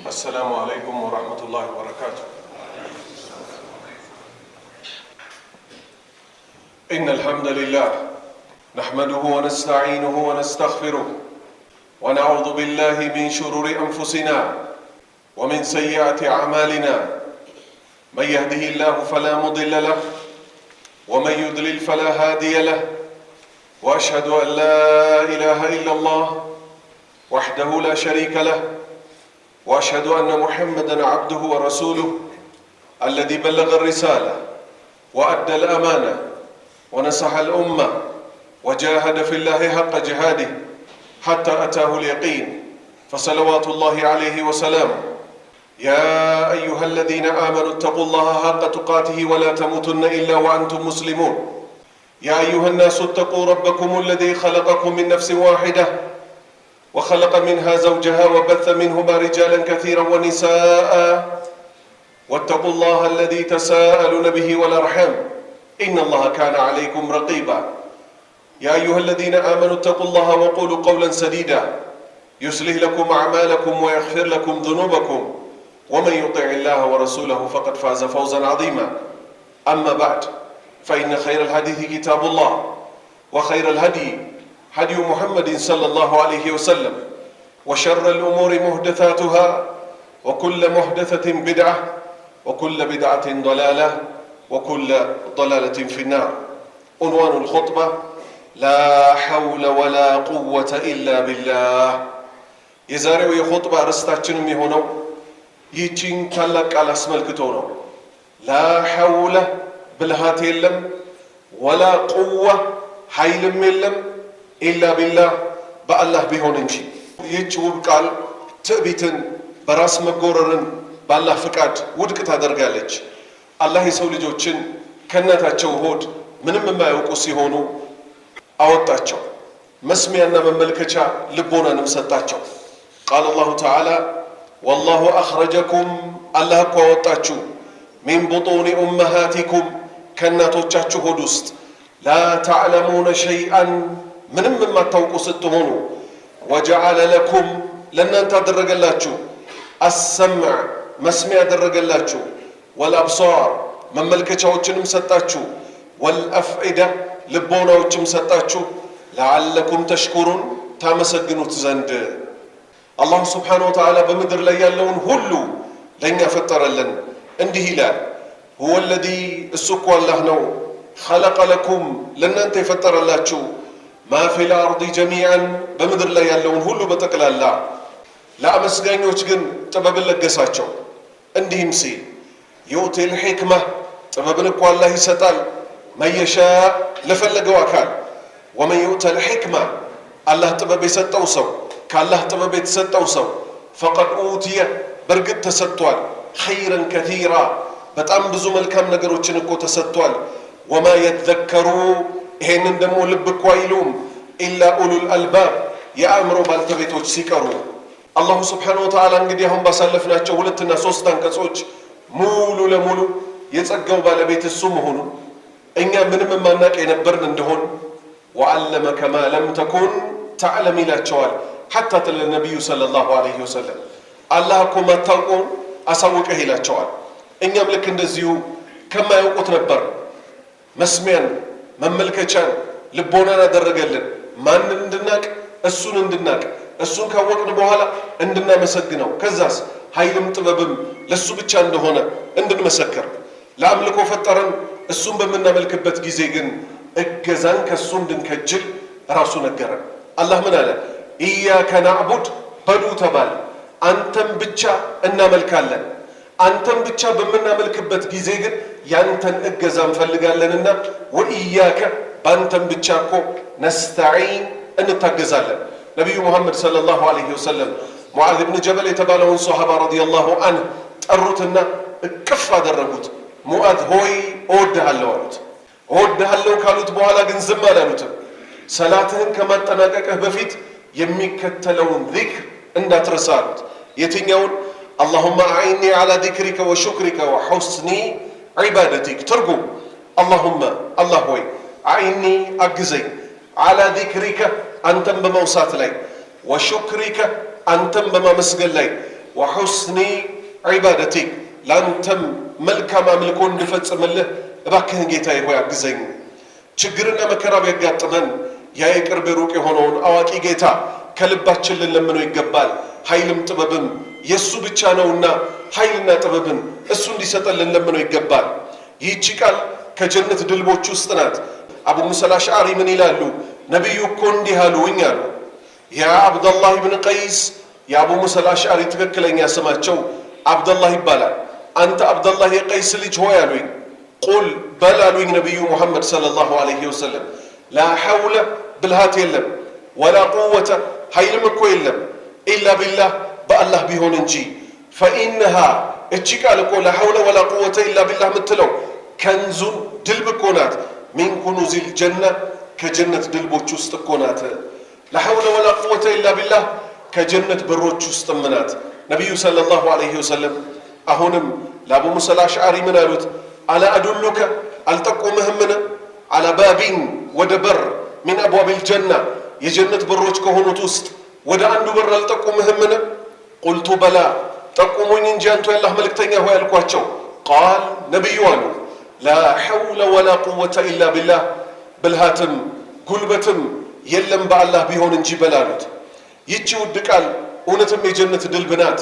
السلام عليكم ورحمة الله وبركاته. إن الحمد لله نحمده ونستعينه ونستغفره ونعوذ بالله من شرور أنفسنا ومن سيئات أعمالنا. من يهده الله فلا مضل له ومن يضلل فلا هادي له، وأشهد أن لا إله إلا الله وحده لا شريك له، وأشهد أن محمدًا عبده ورسوله الذي بلغ الرسالة وأدى الأمانة ونصح الأمة وجاهد في الله حق جهاده حتى أتاه اليقين، فصلوات الله عليه وسلامه. يا أيها الذين آمنوا اتقوا الله حق تقاته ولا تموتن إلا وأنتم مسلمون. يا أيها الناس اتقوا ربكم الذي خلقكم من نفس واحدة وخلق منها زوجها وبث منهما رجالا كثيرا ونساء، واتقوا الله الذي تساءلون به والأرحام إن الله كان عليكم رقيبا. يا أيها الذين آمنوا اتقوا الله وقولوا قولا سديدا يصلح لكم أعمالكم ويغفر لكم ذنوبكم، ومن يطع الله ورسوله فقد فاز فوزا عظيما. أما بعد، فإن خير الحديث كتاب الله، وخير الهدي هدي محمد صلى الله عليه وسلم، وشر الأمور محدثاتها، وكل محدثة بدعة، وكل بدعة ضلالة، وكل ضلالة في النار. عنوان الخطبة: لا حول ولا قوة إلا بالله። የዛሬው የኹጥባ ርዕሳችን የሚሆነው ይህችን ታላቅ ቃል አስመልክቶ ነው። ላ ሐውለ ብልሃት የለም፣ ወላ ቁዋ ኃይልም የለም፣ ኢላ ቢላህ በአላህ ቢሆን እንጂ። ይህች ውብ ቃል ትዕቢትን፣ በራስ መጎረርን በአላህ ፍቃድ ውድቅ ታደርጋለች። አላህ የሰው ልጆችን ከእናታቸው ሆድ ምንም የማያውቁ ሲሆኑ አወጣቸው፣ መስሚያና መመልከቻ ልቦናንም ሰጣቸው። ቃል አላሁ ተዓላ ወላሁ አኽረጀኩም፣ አላህ እኮ አወጣችሁ፣ ሚን ቡጡኒ ኡመሃቲኩም ከእናቶቻችሁ ሆድ ውስጥ፣ ላ ተዕለሙነ ሸይአን ምንም የማታውቁ ስትሆኑ፣ ወጀዐለ ለኩም ለእናንተ አደረገላችሁ፣ አሰምዕ መስሚያ አደረገላችሁ፣ ወልአብሳር መመልከቻዎችንም ሰጣችሁ፣ ወልአፍዒዳ ልቦናዎችም ሰጣችሁ፣ ለዓለኩም ተሽኩሩን ታመሰግኑት ዘንድ። አላሁ ስብሓነሁ ወተዓላ በምድር ላይ ያለውን ሁሉ ለእኛ ፈጠረልን። እንዲህ ይላል፣ ሁወ ለዚ እሱ እኮ አላህ ነው፣ ኸለቀ ለኩም ለእናንተ የፈጠረላችሁ፣ ማ ፊል አርዲ ጀሚዓን በምድር ላይ ያለውን ሁሉ በጠቅላላ። ለአመስጋኞች ግን ጥበብን ለገሳቸው። እንዲህም ሲል ዩእቲል ሒክማ ጥበብን እኮ አላህ ይሰጣል፣ መየሻ ለፈለገው አካል። ወመን ዩእተል ሒክማ አላህ ጥበብ የሰጠው ሰው፣ ከአላህ ጥበብ የተሰጠው ሰው፣ ፈቀድ ኡትየ በእርግጥ ተሰጥቷል፣ ኸይረን ከቲራ በጣም ብዙ መልካም ነገሮችን እኮ ተሰጥቷል። ወማ የዘከሩ ይሄንን ደግሞ ልብ እኮ አይሉም፣ ኢላ ኡሉል አልባብ የአእምሮ ባልተቤቶች ሲቀሩ። አላሁ ስብሓነሁ ወተዓላ እንግዲህ አሁን ባሳለፍናቸው 2 እና 3 አንቀጾች ሙሉ ለሙሉ የጸጋው ባለቤት እሱ መሆኑን እኛ ምንም የማናቅ የነበርን እንደሆን ወዐለመከ ማ ለም ተኩን ተዕለም ይላቸዋል። ሐታ ትለ ነቢዩ ሰለላሁ ዐለይሂ ወሰለም አላህ እኮ ማታውቀውን አሳውቀህ ይላቸዋል። እኛም ልክ እንደዚሁ ከማያውቁት ነበር መስሚያን መመልከቻን ልቦናን አደረገልን። ማንን እንድናቅ? እሱን እንድናቅ፣ እሱን ካወቅን በኋላ እንድናመሰግነው፣ ከዛስ ኃይልም ጥበብም ለሱ ብቻ እንደሆነ እንድንመሰክር። ለአምልኮ ፈጠረን። እሱን በምናመልክበት ጊዜ ግን እገዛን ከሱ እንድንከጅል ራሱ ነገረን። አላህ ምን አለ? ኢያከ ናዕቡድ በሉ ተባለ። አንተን ብቻ እናመልካለን። አንተን ብቻ በምናመልክበት ጊዜ ግን ያንተን እገዛ እንፈልጋለንና ወኢያከ በአንተን ብቻ እኮ ነስተዒን እንታገዛለን። ነቢዩ ሙሐመድ ሰለላሁ ዐለይሂ ወሰለም ሙዓዝ ብን ጀበል የተባለውን ሶሓባ ረዲየላሁ አንሁ ጠሩትና እቅፍ አደረጉት። ሙዓዝ ሆይ እወድሃለሁ አሉት። እወድሃለሁ ካሉት በኋላ ግን ዝም አላሉትም። ሰላትህን ከማጠናቀቅህ በፊት የሚከተለውን ዚክር እንዳትረሳ አሉት። የትኛውን? አላሁመ አዒኒ ዐላ ዚክሪከ ወሹክሪከ ወሑስኒ ዒባደቲክ። ትርጉም አላሁመ አላህ ሆይ አዒኒ አግዘኝ፣ ዐላ ዚክሪከ አንተን በመውሳት ላይ፣ ወሹክሪከ አንተን በማመስገን ላይ፣ ወሑስኒ ዒባደቲክ ላንተም መልካም አምልኮ እንድፈጽምልህ እባክህን ጌታዬ ሆይ አግዘኝ። ችግርና መከራ ቢያጋጥመን ያ የቅርብ ሩቅ የሆነውን አዋቂ ጌታ ከልባችን ልንለምነው ይገባል። ኃይልም ጥበብም የእሱ ብቻ ነውና ኃይልና ጥበብን እሱ እንዲሰጠን ልንለምነው ይገባል። ይህቺ ቃል ከጀነት ድልቦች ውስጥ ናት። አቡ ሙሳ አልአሽዓሪ ምን ይላሉ? ነቢዩ እኮ እንዲህ አሉኝ አሉ። ያ አብደላህ ብን ቀይስ፣ የአቡ ሙሳ አልአሽዓሪ ትክክለኛ ስማቸው አብደላህ ይባላል። አንተ አብደላህ የቀይስ ልጅ ሆይ አሉኝ። ቁል በል አሉኝ ነቢዩ ሙሐመድ ሰለላሁ ዐለይሂ ወሰለም ላ ሐውለ ብልሃት የለም ወላ ቁወተ ኃይልም እኮ የለም ኢላ ቢላህ በአላህ ቢሆን እንጂ ፈኢነሃ እቺ ቃል እኮ ላ ሐውለ ወላ ቁወተ ኢላ ቢላህ ምትለው ከንዙን ድልብ እኮ ናት። ሚን ኩኑዚል ጀና ከጀነት ድልቦች ውስጥ እኮ ናት። ላ ሐውለ ወላ ቁወተ ኢላ ቢላህ ከጀነት በሮች ውስጥም ናት። ነቢዩ ሰለላሁ ዐለይሂ ወሰለም አሁንም ለአቡ ሙሳ አልአሽዓሪ ምን አሉት? አላ አዱሉከ አልጠቁምህምን? አላ ባቢን ወደ በር ሚን አብዋቢል ጀና የጀነት በሮች ከሆኑት ውስጥ ወደ አንዱ በር አልጠቁምህምን? ቁልቱ በላ ጠቁሙኝ እንጂ አንቱ የአላህ መልእክተኛ ሆይ አልኳቸው። ቃል ነቢዩ አሉ ላ ሐውለ ወላ ቁወተ ኢላ ቢላህ ብልሃትም ጉልበትም የለም በአላህ ቢሆን እንጂ በላሉት። ይቺ ውድ ቃል እውነትም የጀነት ድልብ ናት።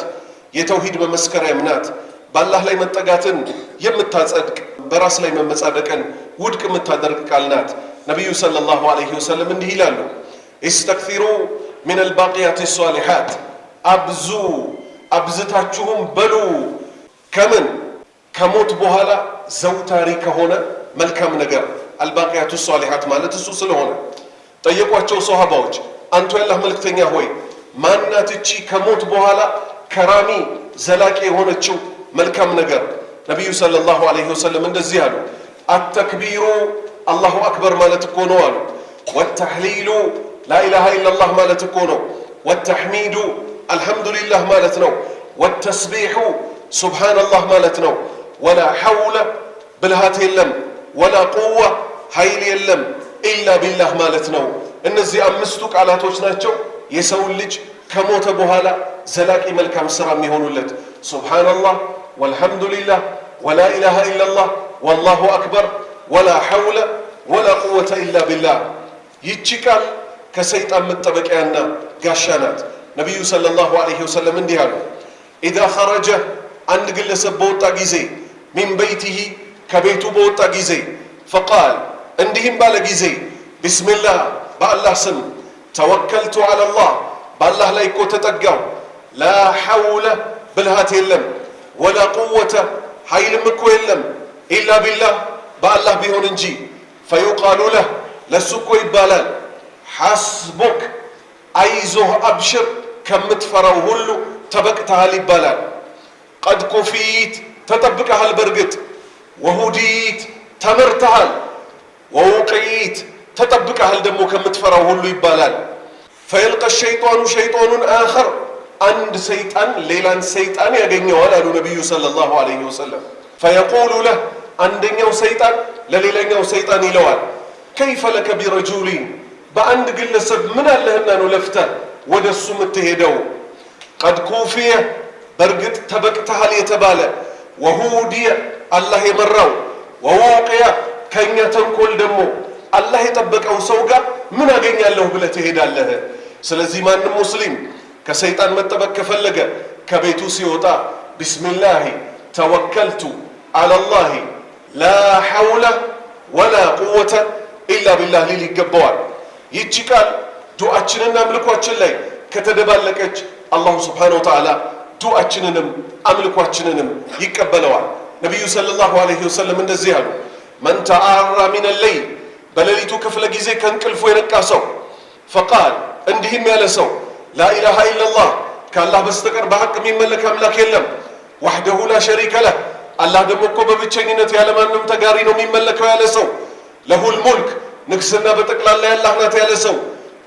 የተውሂድ መመስከሪያም ናት። በአላህ ላይ መጠጋትን የምታጸድቅ በራስ ላይ መመጻደቅን ውድቅ የምታደርግ ቃል ናት። ነቢዩ ሰለላሁ ዐለይሂ ወሰለም እንዲህ ይላሉ ኢስተክሲሩ ሚን አልባቂያት ሷሊሓት አብዙ አብዝታችሁም በሉ ከምን ከሞት በኋላ ዘውታሪ ከሆነ መልካም ነገር አልባቂያቱ ሷሊሓት ማለት እሱ ስለሆነ ጠየቋቸው ሶሃባዎች አንቱ የአላህ መልእክተኛ ሆይ ማናት እቺ ከሞት በኋላ ከራሚ ዘላቂ የሆነችው መልካም ነገር? ነቢዩ ሰለላሁ ዐለይሂ ወሰለም እንደዚህ አሉ አተክቢሩ አላሁ አክበር ማለት እኮ ነው አሉ። ወተሕሊሉ ላኢላሃ ኢለላህ ማለት እኮ ነው። ወተሕሚዱ አልሐምዱሊላህ ማለት ነው። ወተስቢሑ ሱብሓነላህ ማለት ነው። ወላ ሐውለ ብልሃት የለም ወላ ቁዋ ኃይል የለም ኢላ ቢላህ ማለት ነው። እነዚህ አምስቱ ቃላቶች ናቸው የሰውን ልጅ ከሞተ በኋላ ዘላቂ መልካም ሥራ የሚሆኑለት። ሱብሓነላህ ወልሐምዱሊላህ ወላ ኢላሃ ኢለላህ ወላሁ አክበር ወላ ሐውለ ወላ ቁወተ ኢላ ቢላህ። ይቺ ቃል ከሰይጣን መጠበቂያና ጋሻ ናት። ነቢዩ ሰለላሁ ዐለይሂ ወሰለም እንዲህ አሉ ኢዛ ኸረጀ አንድ ግለሰብ በወጣ ጊዜ ሚን በይቲሂ ከቤቱ በወጣ ጊዜ ፈቃል እንዲህም ባለ ጊዜ ቢስሚላህ በአላህ ስም ተወከልቱ ዐለላህ በአላህ ላይ እኮ ተጠጋው ላ ሐውለ ብልሃት የለም ወላ ቁወተ ኃይልም እኮ የለም ኢላ ቢላህ በአላህ ቢሆን እንጂ ፈዩቃሉ ለህ ለሱ እኮ ይባላል ሐስቡክ አይዞህ አብሽር ከምትፈራው ሁሉ ተበቅተሃል ይባላል። ቀድ ኩፊት ተጠብቀሃል በርግጥ ወሁዲት ተመርተሃል ወውቂት ተጠብቀሃል ደግሞ ከምትፈራው ሁሉ ይባላል። ፈየልቀ ሸይጣኑ ሸይጣኑን አኸር አንድ ሰይጣን ሌላን ሰይጣን ያገኘዋል አሉ ነቢዩ ሰለላሁ ዐለይሂ ወሰለም። ፈየቁሉ ለህ አንደኛው ሰይጣን ለሌላኛው ሰይጣን ይለዋል ከይፈ ለከ ቢረጁሊን በአንድ ግለሰብ ምን አለህና ነው ለፍተህ ወደ እሱ የምትሄደው? ቀድ ኩፊየ በእርግጥ ተበቅተሃል የተባለ ወሁዲየ አላህ የመራው ወውቅየ ከእኛ ተንኮል ደግሞ አላህ የጠበቀው ሰው ጋር ምን አገኛለሁ ብለህ ትሄዳለህ? ስለዚህ ማንም ሙስሊም ከሰይጣን መጠበቅ ከፈለገ ከቤቱ ሲወጣ ቢስሚላሂ ተወከልቱ ዐለላሂ ላ ሐውለ ወላ ቁወተ ኢላ ቢላህ ሊል ይገባዋል። ይቺ ቃል ዱዓችንና አምልኳችን ላይ ከተደባለቀች አላሁ ስብሓነሁ ወተዓላ ዱዓችንንም አምልኳችንንም ይቀበለዋል። ነቢዩ ሰለላሁ ዐለይሂ ወሰለም እንደዚህ አሉ መን ተዓራ ሚነ ለይል በሌሊቱ ክፍለ ጊዜ ከእንቅልፉ የነቃ ሰው ፈቃል እንዲህም ያለ ሰው ላኢላሃ ኢለላህ ከአላህ በስተቀር በሐቅ የሚመለክ አምላክ የለም ወሕደሁ ላ ሸሪከ ለህ አላህ ደግሞ እኮ በብቸኝነት ያለማንም ተጋሪ ነው የሚመለከው ያለ ሰው ለሁል ሙልክ ንግስና በጠቅላላ ያላህ ናት ያለ ሰው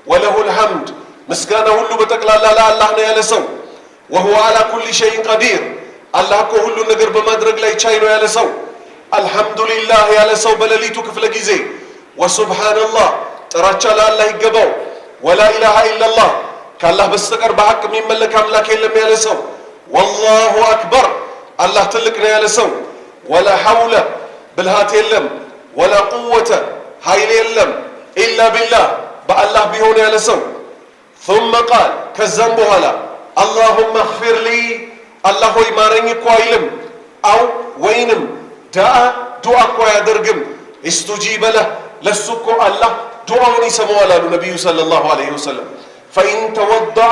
ወለሁል ሐምድ ምስጋና ሁሉ በጠቅላላ ለአላህ ነው ያለ ሰው ወሁወ ዐላ ኩሊ ሸይን ቀዲር አላህ እኮ ሁሉን ነገር በማድረግ ላይ ቻይ ነው ያለ ሰው አልሐምዱሊላህ ያለ ሰው በሌሊቱ ክፍለ ጊዜ ወሱብሓነላህ ጥራቻ ለአላህ ይገባው ወላ ኢላሃ ኢለላህ ከአላህ በስተቀር በሐቅ የሚመለክ አምላክ የለም ያለ ሰው ወላሁ አክበር አላህ ትልቅ ነው ያለ ሰው ወላ ሐውለ ብልሃት የለም ወላ ቁወተ ኃይል የለም ኢላ ቢላህ በአላህ ቢሆን ያለ ሰው ثم قال ከዛም በኋላ اللهم اغفر لي አላህ ሆይ ማረኝ እኮ አይልም አው ወይንም ዱዓ እኮ አያደርግም استجيب له ለሱ እኮ አላህ ዱዓውን ይሰማዋል አሉ ነቢዩ ሰለላሁ ዐለይሂ ወሰለም فإن توضأ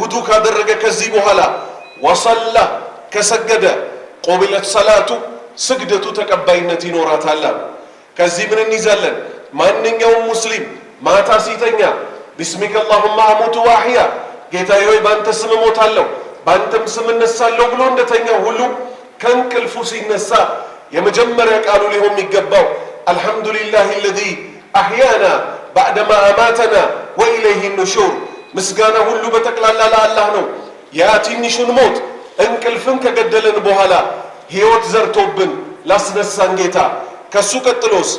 ውዱ ካደረገ ከዚህ በኋላ ወሰላ ከሰገደ ቆቢለት ሰላቱ ስግደቱ ተቀባይነት ይኖራታል። ከዚህ ምን እንይዛለን? ማንኛውም ሙስሊም ማታ ሲተኛ ቢስሚከ አላሁመ አሙቱ ወአሕያ ጌታዬ ሆይ ባንተ ስም እሞታለሁ ባንተም ስም እነሳለሁ ብሎ እንደተኛው ሁሉ ከእንቅልፉ ሲነሳ የመጀመሪያ ቃሉ ሊሆን የሚገባው አልሐምዱሊላሂ አለዚ አሕያና ባዕደማ አማተና ወኢለይሂ ኑሹር ምስጋና ሁሉ በጠቅላላ ለአላህ ነው። ያ ትንሹን ሞት እንቅልፍን ከገደለን በኋላ ሕይወት ዘርቶብን ላስነሳን ጌታ። ከሱ ቀጥሎስ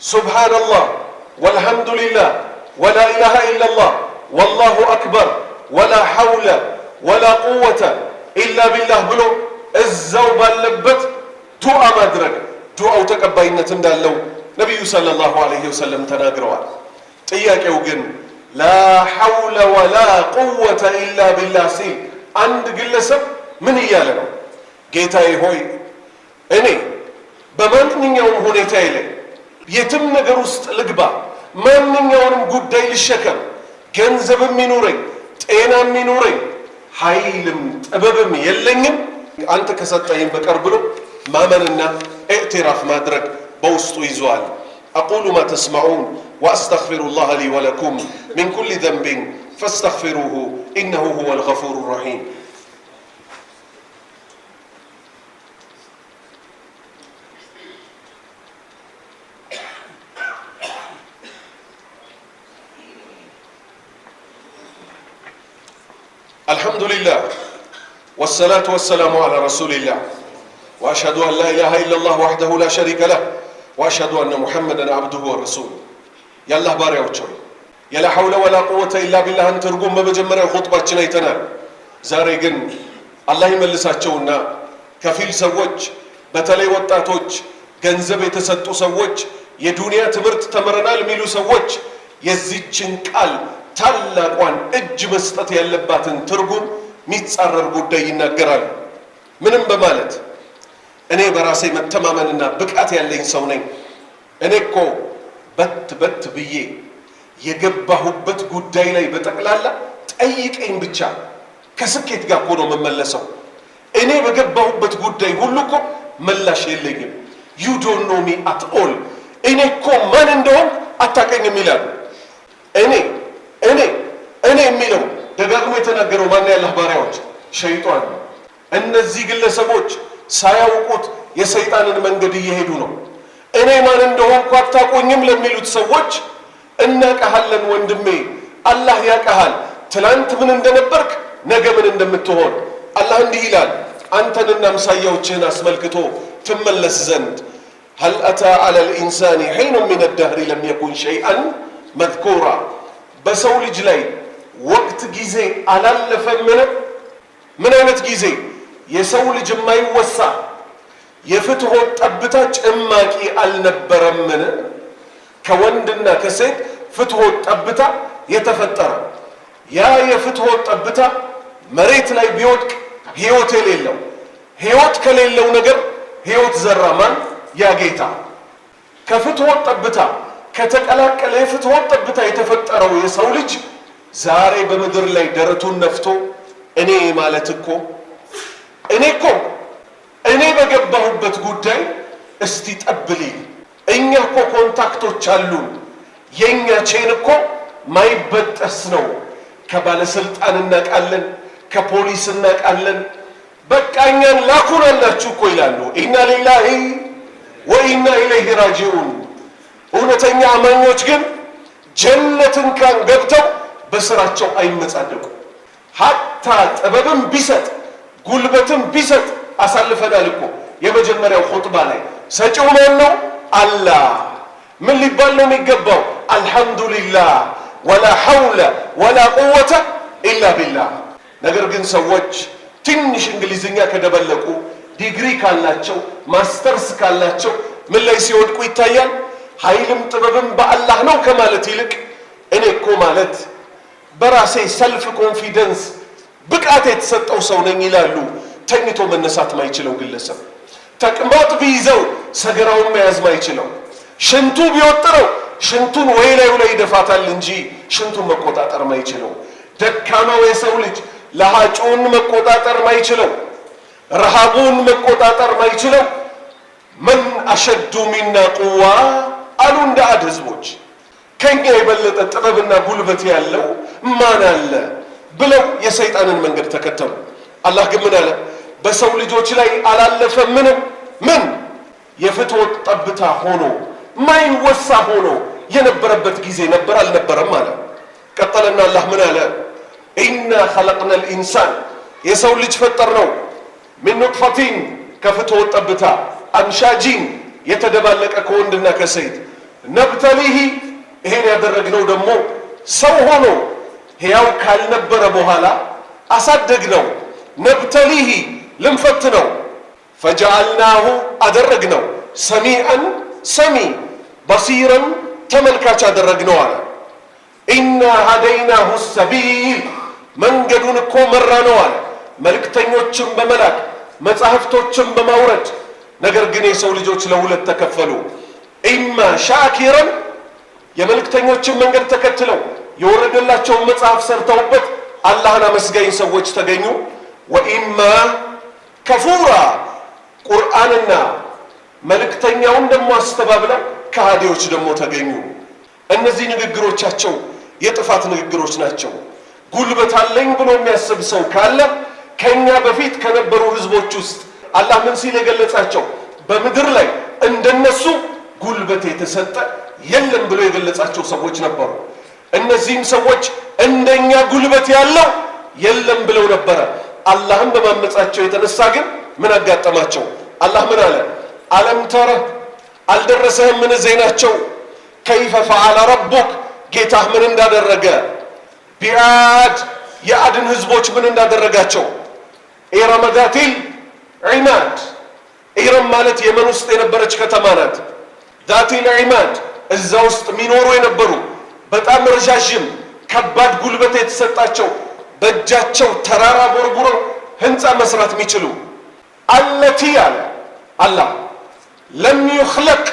ሱብሓነላህ ወልሐምዱሊላህ ወላ ኢላሃ ኢለላህ ወላሁ አክበር ወላ ሐውለ ወላ ቁወተ ኢላ ቢላህ ብሎ እዛው ባለበት ዱዓ ማድረግ ዱዓው ተቀባይነት እንዳለው ነቢዩ ሰለላሁ ዐለይሂ ወሰለም ተናግረዋል። ጥያቄው ግን ላ ሐውለ ወላ ቁወተ ኢላ ቢላህ ሲል አንድ ግለሰብ ምን እያለ ነው? ጌታዬ ሆይ እኔ በማንኛውም ሁኔታ ላይ የትም ነገር ውስጥ ልግባ፣ ማንኛውንም ጉዳይ ልሸከም፣ ገንዘብም ይኑረኝ፣ ጤናም ይኑረኝ፣ ኃይልም ጥበብም የለኝም አንተ ከሰጠኸኝ በቀር ብሎ ማመንና ኢዕትራፍ ማድረግ በውስጡ ይዟል። أقول ما تسمعون وأستغفر الله لي ولكم من كل ذنب فاستغفروه إنه هو الغفور الرحيم. الحمد لله والصلاة والسلام على رسول الله وأشهد أن لا إله إلا الله وحده لا شريك له وأشهد أن محمدا عبده ورسوله يا الله باريዎች ሆይ የላ ሐውለ ወላ ቁወተ ኢላ ቢላህን ትርጉም በመጀመሪያው ኹጥባችን አይተናል። ዛሬ ግን አላህ ይመልሳቸውና ከፊል ሰዎች በተለይ ወጣቶች ገንዘብ የተሰጡ ሰዎች የዱንያ ትምህርት ተምረናል የሚሉ ሰዎች የዚችን ቃል ታላቋን እጅ መስጠት ያለባትን ትርጉም ሚጻረር ጉዳይ ይናገራሉ። ምንም በማለት እኔ በራሴ መተማመንና ብቃት ያለኝ ሰው ነኝ፣ እኔ እኮ በት ብዬ የገባሁበት ጉዳይ ላይ በጠቅላላ ጠይቀኝ ብቻ ከስኬት ጋር እኮ ነው መመለሰው። እኔ በገባሁበት ጉዳይ ሁሉ እኮ መላሽ የለኝም። ዩ ዶንት ኖ ሚ አት ኦል እኔ እኮ ማን እንደሆን አታቀኝም ይላሉ። እኔ የሚለው ደጋግሞ የተናገረው ማን ያላህ ባሪያዎች ሸይጣን ነው። እነዚህ ግለሰቦች ሳያውቁት የሰይጣንን መንገድ እየሄዱ ነው። እኔ ማን እንደሆንኩ አታቆኝም ለሚሉት ሰዎች እናቀሃለን ወንድሜ፣ አላህ ያቀሃል። ትላንት ምን እንደነበርክ ነገ ምን እንደምትሆን አላህ እንዲህ ይላል አንተንና ምሳያዎችህን አስመልክቶ ትመለስ ዘንድ هل أتى على الإنسان حين من الدهر لم يكن شيئا مذكورا በሰው ልጅ ላይ ወቅት ጊዜ አላለፈምን? ምን አይነት ጊዜ? የሰው ልጅ የማይወሳ የፍትሆት ጠብታ ጭማቂ አልነበረምን? ከወንድና ከሴት ፍትሆት ጠብታ የተፈጠረ ያ የፍትሆት ጠብታ መሬት ላይ ቢወድቅ ህይወት የሌለው ህይወት ከሌለው ነገር ህይወት ዘራ ማን? ያ ጌታ። ከፍትሆት ጠብታ ከተቀላቀለ የፍትሆት ጠብታ የተፈጠረው የሰው ልጅ ዛሬ በምድር ላይ ደረቱን ነፍቶ እኔ ማለት እኮ እኔ በገባሁበት ጉዳይ እስቲ ጠብሊ። እኛ እኮ ኮንታክቶች አሉን። የኛ ቼን እኮ ማይበጠስ ነው። ከባለስልጣን እናቃለን፣ ከፖሊስ እናቃለን። በቃ እኛን ላኩን አላችሁ እኮ ይላሉ። ኢና ሊላሂ ወኢና ኢለይሂ ራጂዑን። እውነተኛ አማኞች ግን ጀነትን ካን ገብተው በስራቸው አይመጻደቁ። ሀታ ጥበብም ቢሰጥ ጉልበትም ቢሰጥ አሳልፈናል እኮ የመጀመሪያው ኹጥባ ላይ ሰጪው ማን ነው? አላህ። ምን ሊባል ነው የሚገባው? አልሐምዱሊላህ ወላ ሐውለ ወላ ቁወተ ኢላ ቢላህ። ነገር ግን ሰዎች ትንሽ እንግሊዝኛ ከደበለቁ ዲግሪ ካላቸው ማስተርስ ካላቸው ምን ላይ ሲወድቁ ይታያል? ኃይልም ጥበብም በአላህ ነው ከማለት ይልቅ እኔ እኮ ማለት በራሴ ሰልፍ ኮንፊደንስ ብቃት የተሰጠው ሰው ነኝ ይላሉ። ተኝቶ መነሳት ማይችለው ግለሰብ፣ ተቅማጥ ቢይዘው ሰገራውን መያዝ ማይችለው፣ ሽንቱ ቢወጥረው ሽንቱን ወይ ላይ ይደፋታል እንጂ ሽንቱን መቆጣጠር ማይችለው፣ ደካማው የሰው ልጅ ለሃጩን መቆጣጠር ማይችለው፣ ረሃቡን መቆጣጠር ማይችለው መን አሸዱ ሚና ቁዋ አሉ እንደ አድ ህዝቦች። ከኛ የበለጠ ጥበብና ጉልበት ያለው ማን አለ ብለው የሰይጣንን መንገድ ተከተሉ። አላህ ግን ምን አለ? በሰው ልጆች ላይ አላለፈም። ምን የፍትወት ጠብታ ሆኖ ማይወሳ ሆኖ የነበረበት ጊዜ ነበር አልነበረም አለ። ቀጠለና አላህ ምን አለ? ኢና ኸለቅና ልኢንሳን የሰው ልጅ ፈጠር ነው ሚን ኑጥፈቲን ከፍትወት ጠብታ፣ አንሻጂን የተደባለቀ ከወንድና ከሴት፣ ነብተሊሂ ይሄን ያደረግነው ደግሞ ሰው ሆኖ ሕያው ካልነበረ በኋላ አሳደግነው፣ ነብተሊሂ ልንፈትነው፣ ፈጀዐልናሁ አደረግነው፣ ሰሚዐን ሰሚ፣ በሲረን ተመልካች አደረግነው አለ። ኢና ሀደይናሁ ሰቢል መንገዱን እኮ መራ ነው አለ። መልእክተኞችን በመላክ መጻሕፍቶችን በማውረድ ነገር ግን የሰው ልጆች ለሁለት ተከፈሉ። ኢማ ሻኪረን የመልእክተኞችን መንገድ ተከትለው የወረደላቸውን መጽሐፍ ሰርተውበት አላህን አመስጋኝ ሰዎች ተገኙ። ወኢማ ከፉራ ቁርአንና መልእክተኛውን ደግሞ አስተባብለው ከሃዲዎች ደግሞ ተገኙ። እነዚህ ንግግሮቻቸው የጥፋት ንግግሮች ናቸው። ጉልበት አለኝ ብሎ የሚያስብ ሰው ካለ ከኛ በፊት ከነበሩ ህዝቦች ውስጥ አላህ ምን ሲል የገለጻቸው? በምድር ላይ እንደነሱ ጉልበት የተሰጠ የለም ብሎ የገለጻቸው ሰዎች ነበሩ። እነዚህም ሰዎች እንደኛ ጉልበት ያለው የለም ብለው ነበረ። አላህም በማመጻቸው የተነሳ ግን ምን አጋጠማቸው? አላህ ምን አለ? አለም ተረ አልደረሰህም ምን ዜናቸው? ከይፈ ፈዓለ ረቡክ ጌታህ ምን እንዳደረገ ቢዓድ የአድን ህዝቦች ምን እንዳደረጋቸው። ኢረመ ዛቲል ዒማድ ኢረም ማለት የመን ውስጥ የነበረች ከተማ ናት። ዛቲል ዒማድ እዛ ውስጥ የሚኖሩ የነበሩ በጣም ረዣዥም ከባድ ጉልበት የተሰጣቸው በእጃቸው ተራራ ቦርቡረው ህንፃ መስራት የሚችሉ አለቲ አለ አላህ ለም ዩኽለቅ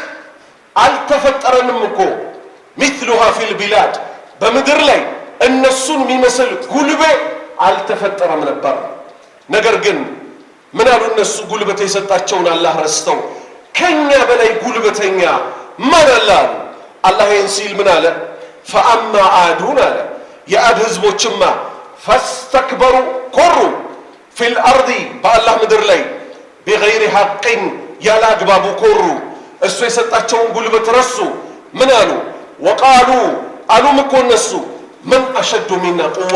አልተፈጠረንም እኮ ሚስሉሃ ፊል ቢላድ በምድር ላይ እነሱን የሚመስል ጉልቤ አልተፈጠረም ነበር። ነገር ግን ምን አሉ እነሱ ጉልበት የሰጣቸውን አላህ ረስተው ከኛ በላይ ጉልበተኛ ማን አለ አሉ። አላህ ይህን ሲል ምን አለ? ፈአማ አዱን አለ የአድ ህዝቦችማ ፈስተክበሩ ኮሩ ፊል አርዲ በአላህ ምድር ላይ ቢገይሪ ሐቅን ያለ አግባቡ ኮሩ። እሱ የሰጣቸውን ጉልበት ረሱ። ምን አሉ? ወቃሉ አሉም እኮ እነሱ ምን አሸዱ ሚና ቁዋ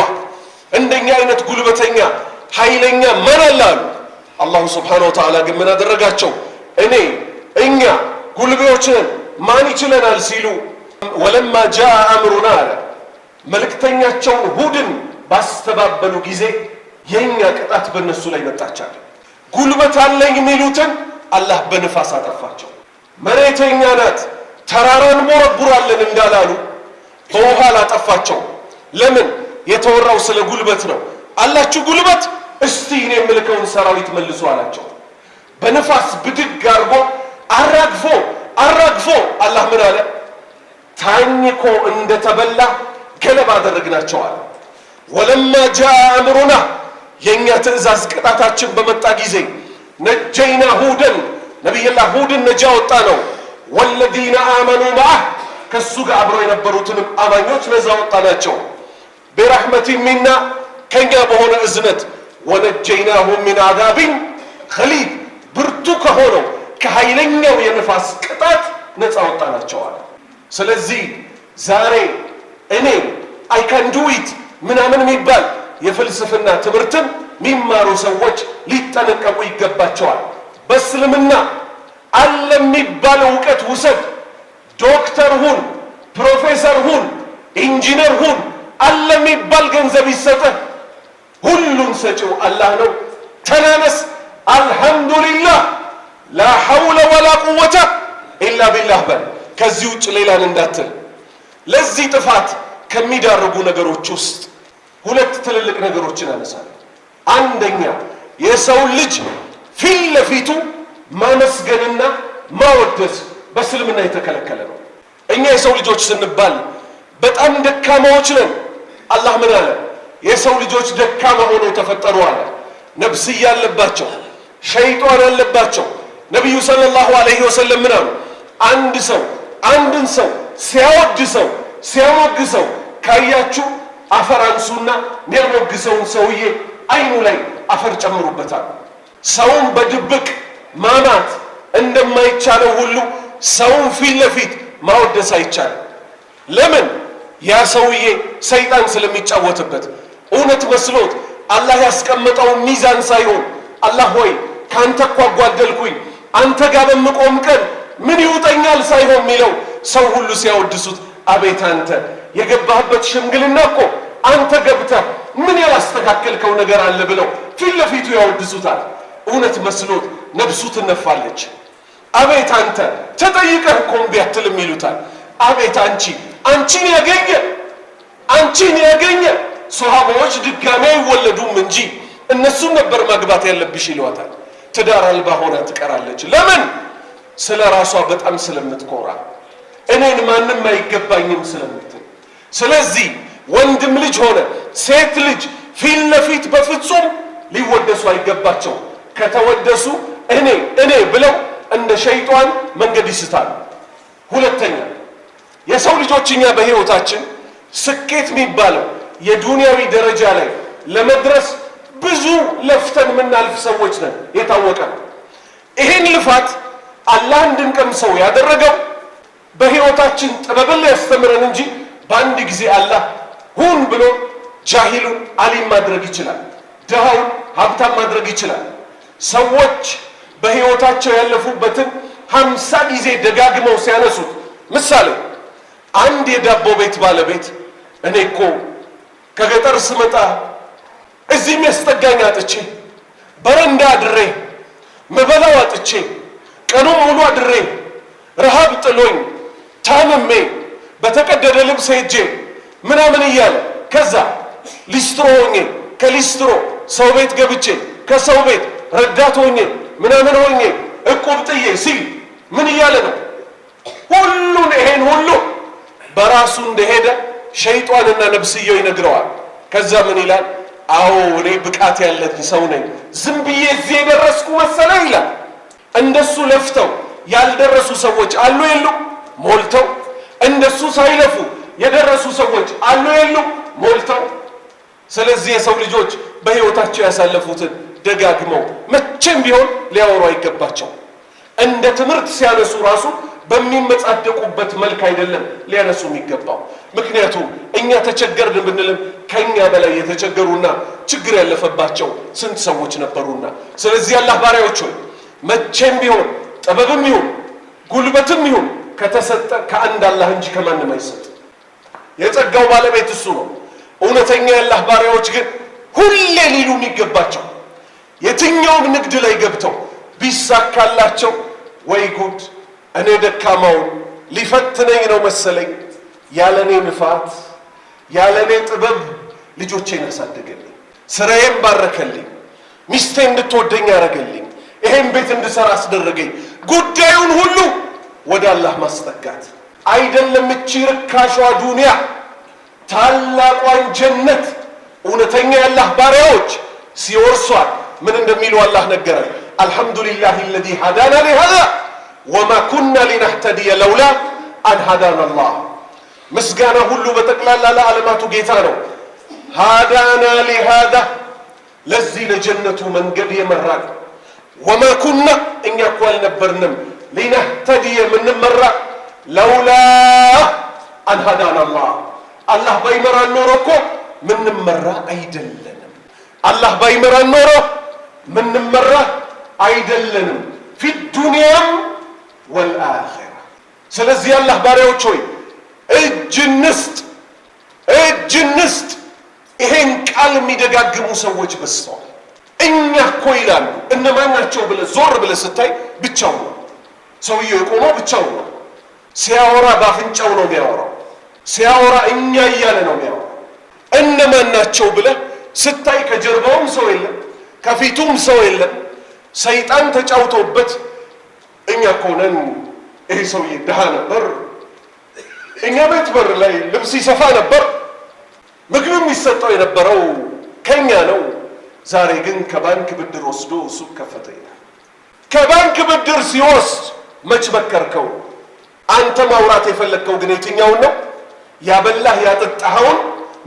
እንደኛ አይነት ጉልበተኛ ኃይለኛ ማን አለ አሉ። አላሁ ስብሓነሁ ወተዓላ ግን ምን አደረጋቸው? እኛ ጉልቤዎችን ማን ይችለናል ሲሉ ወለማ ጃአ አምሩና አለ መልእክተኛቸውን ሁድን ባስተባበሉ ጊዜ የኛ ቅጣት በእነሱ ላይ መጣቻል። ጉልበት አለኝ የሚሉትን አላህ በንፋስ አጠፋቸው። መሬተኛ ናት ተራራን ሞረቡራለን እንዳላሉ በውሃ ላጠፋቸው። ለምን? የተወራው ስለ ጉልበት ነው። አላችሁ ጉልበት፣ እስቲ እኔ የምልከውን ሰራዊት መልሱ አላቸው። በንፋስ ብድግ አርጎ አራግፎ አላህ ምን አለ? ታኝኮ እንደተበላ ገለባ አደረግናቸዋል። ወለማ ጃአ አምሩና የኛ ትእዛዝ ቅጣታችን በመጣ ጊዜ ነጀይና ሁደን ነቢይላህ ሁድን ነጃ ወጣ ነው። ወለዚነ አመኑ ማአህ ከሱ ጋር አብረው የነበሩትንም አማኞች ነዛ ወጣ ናቸው። ቢረሕመቲ ሚና ከኛ በሆነ እዝነት ወነጀይናሁም ሚን አዛቢን ገሊዝ ብርቱ ከሆነው ከኃይለኛው የንፋስ ቅጣት ነፃ ወጣ ናቸዋል። ስለዚህ ዛሬ እኔ አይካን ዱዊት ምናምን የሚባል የፍልስፍና ትምህርትን የሚማሩ ሰዎች ሊጠነቀቁ ይገባቸዋል። በእስልምና አለ የሚባል እውቀት ውሰድ። ዶክተር ሁን፣ ፕሮፌሰር ሁን፣ ኢንጂነር ሁን፣ አለ የሚባል ገንዘብ ይሰጥህ። ሁሉን ሰጪው አላህ ነው። ቁወተ ኢላ ቢላህ በል፣ ከዚህ ውጭ ሌላን እንዳትል። ለዚህ ጥፋት ከሚዳርጉ ነገሮች ውስጥ ሁለት ትልልቅ ነገሮችን አነሳለሁ። አንደኛ የሰው ልጅ ፊት ለፊቱ ማመስገንና ማወደስ በእስልምና የተከለከለ ነው። እኛ የሰው ልጆች ስንባል በጣም ደካማዎች ነን። አላህ ምን አለ? የሰው ልጆች ደካማ ሆነው ተፈጠሩ አለ። ነፍስያ አለባቸው፣ ሸይጣን አለባቸው። ነቢዩ ሰለላሁ ዐለይሂ ወሰለም ምን አሉ? አንድ ሰው አንድን ሰው ሲያወድሰው ሲያሞግሰው ካያችሁ አፈር አንሱና የሚያሞግሰውን ሰውዬ አይኑ ላይ አፈር ጨምሩበታል። ሰውን በድብቅ ማማት እንደማይቻለው ሁሉ ሰውን ፊት ለፊት ማወደስ አይቻልም። ለምን? ያ ሰውዬ ሰይጣን ስለሚጫወትበት እውነት መስሎት አላህ ያስቀመጠው ሚዛን ሳይሆን አላህ ሆይ ካንተ እኮ አጓደልኩኝ አንተ ጋር በምቆም ቀን ምን ይውጠኛል ሳይሆን የሚለው ሰው ሁሉ ሲያወድሱት አቤት አንተ የገባህበት ሽምግልና እኮ አንተ ገብተህ ምን ያላስተካከልከው ነገር አለ ብለው ፊት ለፊቱ ያወድሱታል። እውነት መስሎት ነፍሱ ትነፋለች። አቤት አንተ ተጠይቀህ እኮ እምቢ አትልም ይሉታል። አቤት አንቺን ያገኘ ሶሃባዎች ድጋሚ አይወለዱም እንጂ እነሱም ነበር ማግባት ያለብሽ ይሏታል። ትዳር አልባ ሆና ትቀራለች። ለምን? ስለ ራሷ በጣም ስለምትኮራ፣ እኔን ማንም አይገባኝም ስለምትል። ስለዚህ ወንድም ልጅ ሆነ ሴት ልጅ ፊት ለፊት በፍጹም ሊወደሱ አይገባቸው። ከተወደሱ እኔ ብለው እንደ ሸይጣን መንገድ ይስታሉ። ሁለተኛ የሰው ልጆች እኛ በህይወታችን ስኬት የሚባለው የዱንያዊ ደረጃ ላይ ለመድረስ ብዙ ለፍተን የምናልፍ ሰዎች ነን፣ የታወቀ ነው። ይሄን ልፋት አላህ እንድንቀምሰው ያደረገው በህይወታችን ጥበብን ሊያስተምረን እንጂ በአንድ ጊዜ አላህ ሁን ብሎ ጃሂሉን አሊም ማድረግ ይችላል፣ ድሃውን ሀብታም ማድረግ ይችላል። ሰዎች በህይወታቸው ያለፉበትን 50 ጊዜ ደጋግመው ሲያነሱት፣ ምሳሌ አንድ የዳቦ ቤት ባለቤት እኔ እኮ ከገጠር ስመጣ እዚህ የሚያስጠጋኝ አጥቼ በረንዳ አድሬ መበላው አጥቼ ቀኑን ሙሉ አድሬ ረሃብ ጥሎኝ ታምሜ በተቀደደ ልብስ ሄጄ ምናምን እያለ ከዛ ሊስትሮ ሆኜ ከሊስትሮ ሰው ቤት ገብቼ ከሰው ቤት ረዳት ሆኜ ምናምን ሆኜ እቁብ ጥዬ ሲል ምን እያለ ነው? ሁሉን ይሄን ሁሉ በራሱ እንደሄደ ሸይጣንና ነፍስየው ይነግረዋል። ከዛ ምን ይላል? አዎ እኔ ብቃት ያለኝ ሰው ነኝ፣ ዝም ብዬ እዚህ የደረስኩ መሰለ ይላል። እንደሱ ለፍተው ያልደረሱ ሰዎች አሉ የሉ? ሞልተው። እንደሱ ሳይለፉ የደረሱ ሰዎች አሉ የሉ? ሞልተው። ስለዚህ የሰው ልጆች በህይወታቸው ያሳለፉትን ደጋግመው መቼም ቢሆን ሊያወሩ አይገባቸው። እንደ ትምህርት ሲያነሱ ራሱ በሚመጻደቁበት መልክ አይደለም ሊያነሱ የሚገባው። ምክንያቱም እኛ ተቸገርን ብንልም ከኛ በላይ የተቸገሩና ችግር ያለፈባቸው ስንት ሰዎች ነበሩና። ስለዚህ አላህ ባሪያዎች ሆይ መቼም ቢሆን ጥበብም ይሁን ጉልበትም ይሁን ከተሰጠ ከአንድ አላህ እንጂ ከማንም አይሰጥ። የጸጋው ባለቤት እሱ ነው። እውነተኛ የአላህ ባሪያዎች ግን ሁሌ ሊሉ የሚገባቸው የትኛውም ንግድ ላይ ገብተው ቢሳካላቸው ወይ ጉድ እኔ ደካማውን ሊፈትነኝ ነው መሰለኝ፣ ያለኔ ልፋት ያለኔ ጥበብ ልጆቼን አሳደገልኝ፣ ስራዬን ባረከልኝ፣ ሚስቴ እንድትወደኝ ያረገልኝ፣ ይሄን ቤት እንድሰራ አስደረገኝ። ጉዳዩን ሁሉ ወደ አላህ ማስጠጋት አይደለም። እቺ ርካሿ ዱንያ ታላቋን ጀነት እውነተኛ የአላህ ባሪያዎች ሲወርሷል ምን እንደሚሉ አላህ ነገረን። አልሐምዱሊላህ الذي هدانا لهذا وما كنا لنهتدي لولا أن هدانا الله። ምስጋና ሁሉ በጠቅላላ ለዓለማቱ ጌታ ነው። هدانا لهذا ለዚህ ለጀነቱ መንገድ የመራን وما كنا እኛ እኮ አልነበርንም لنهتدي ምንመራ لولا أن هدانا الله አላህ ባይመራን ኖሮ እኮ ምንመራ አይደለንም። አላህ ባይመራን ኖሮ ምንመራ አይደለንም في الدنيا والآخرة። ስለዚህ አላህ ባሪያዎች ሆይ እጅ እንስጥ። ይሄን ቃል የሚደጋግሙ ሰዎች በዝተዋል። እኛ እኮ ይላሉ። እነማን ናቸው ብለህ ዞር ብለህ ስታይ ብቻው ነው። ሰውየው የቆመው ብቻው ነው። ሲያወራ ባፍንጫው ነው የሚያወራው። ሲያወራ እኛ እያለ ነው የሚያወራው። እነማን ናቸው ብለህ ስታይ ከጀርባውም ሰው የለም፣ ከፊቱም ሰው የለም። ሰይጣን ተጫውቶበት እኛ እኮ ነን። ይሄ ሰውዬ ድሃ ነበር፣ እኛ ቤት በር ላይ ልብስ ይሰፋ ነበር፣ ምግብ የሚሰጠው የነበረው ከኛ ነው። ዛሬ ግን ከባንክ ብድር ወስዶ ሱቅ ከፈተ ይላል። ከባንክ ብድር ሲወስድ መች መከርከው? አንተ ማውራት የፈለግከው ግን የትኛውን ነው? ያበላህ ያጠጣኸውን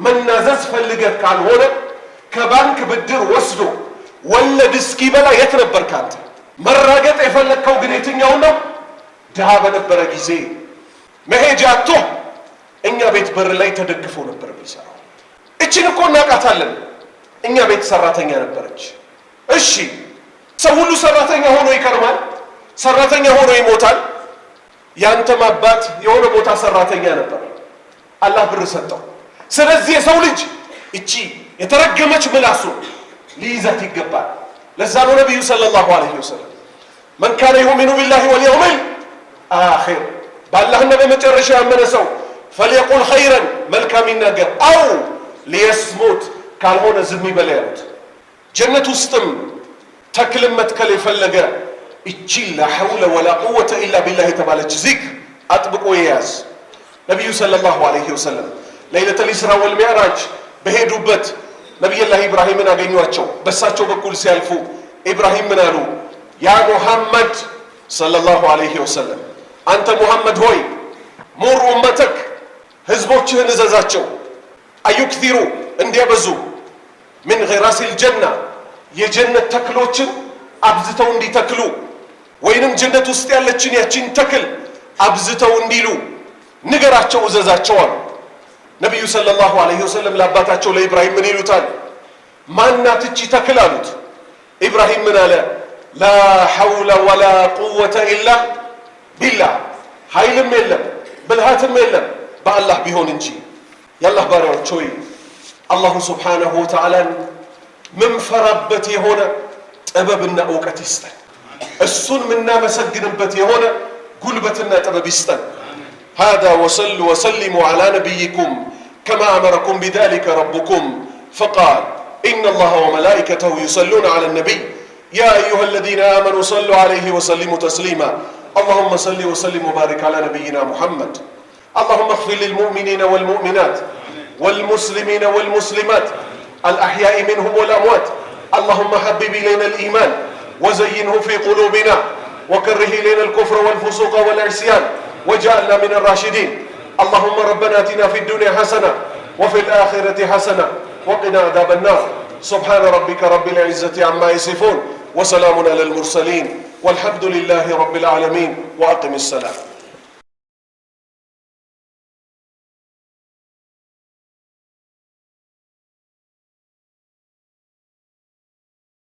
መናዘዝ ፈልገህ ካልሆነ ከባንክ ብድር ወስዶ ወለድ እስኪበላ የት ነበርክ አንተ? መራገጥ የፈለግከው ግን የትኛውን ነው? ድሃ በነበረ ጊዜ መሄጃ አጥቶ እኛ ቤት በር ላይ ተደግፎ ነበር የሚሰራው። እችን እኮ እናውቃታለን። እኛ ቤት ሰራተኛ ነበረች። እሺ ሰው ሁሉ ሰራተኛ ሆኖ ይከርማል፣ ሰራተኛ ሆኖ ይሞታል። ያንተም አባት የሆነ ቦታ ሰራተኛ ነበር፣ አላህ ብር ሰጠው። ስለዚህ የሰው ልጅ እቺ የተረገመች ምላሱ ሊይዛት ይገባል። ለዛ ነው ነቢዩ ሰለላሁ ዐለይሂ ወሰለም መን ካነ ዩእሚኑ ቢላሂ ወልየውሚል አኺር በአላህና በመጨረሻ ያመነ ሰው ፈልየቁል ኸይረን መልካም ይናገር፣ አው ሊየስሙት ካልሆነ ዝም ይበል ያሉት። ጀነት ውስጥም ተክልን መትከል የፈለገ እቺ ላ ሐውለ ወላ ቁወተ ኢላ ቢላህ የተባለች ዚክር አጥብቆ የያዝ። ነቢዩ ሰለላሁ ዐለይሂ ወሰለም ለይለተል ኢስራ ወልሚዕራጅ በሄዱበት ነቢዩላህ ኢብራሂምን አገኟቸው። በሳቸው በኩል ሲያልፉ ኢብራሂም ምን አሉ? ያ ሙሐመድ ሰለላሁ ዐለይሂ ወሰለም አንተ ሙሐመድ ሆይ ሙር ኡመተክ ህዝቦችህን እዘዛቸው አዩክቲሩ እንዲያበዙ ምን ገራሲል ጀና የጀነት ተክሎችን አብዝተው እንዲተክሉ ወይንም ጀነት ውስጥ ያለችን ያችን ተክል አብዝተው እንዲሉ ንገራቸው፣ እዘዛቸው አሉ። ነቢዩ ሰለላሁ ዐለይሂ ወሰለም ለአባታቸው ለኢብራሂም ምን ይሉታል? ማናት እቺ ተክል አሉት። ኢብራሂም ምን አለ? ላ ሐውለ ወላ ቁወተ ኢላ ቢላህ፣ ኃይልም የለም ብልሃትም የለም በአላህ ቢሆን እንጂ። የአላህ ባሪያዎች ሆይ አላሁ ስብሓነሁ ወተዓላን ምንፈራበት የሆነ ጥበብና እውቀት ይስጠን። እሱን ምናመሰግንበት የሆነ ጉልበትና ጥበብ ይስጠን። هذا وصلوا وسلموا على نبيكم كما أمركم بذلك ربكم فقال إن الله وملائكته يصلون على النبي يا أيها الذين آمنوا صلوا عليه وسلموا تسليما اللهم صل وسلم وبارك على نبينا محمد اللهم اغفر للمؤمنين والمؤمنات والمسلمين والمسلمات الأحياء منهم والأموات اللهم حبب إلينا الإيمان وزينه في قلوبنا وكره إلينا الكفر والفسوق والعصيان وجعلنا من الراشدين اللهم ربنا آتنا في الدنيا حسنة وفي الآخرة حسنة وقنا عذاب النار سبحان ربك رب العزة عما يصفون وسلام على المرسلين والحمد لله رب العالمين وأقم السلام.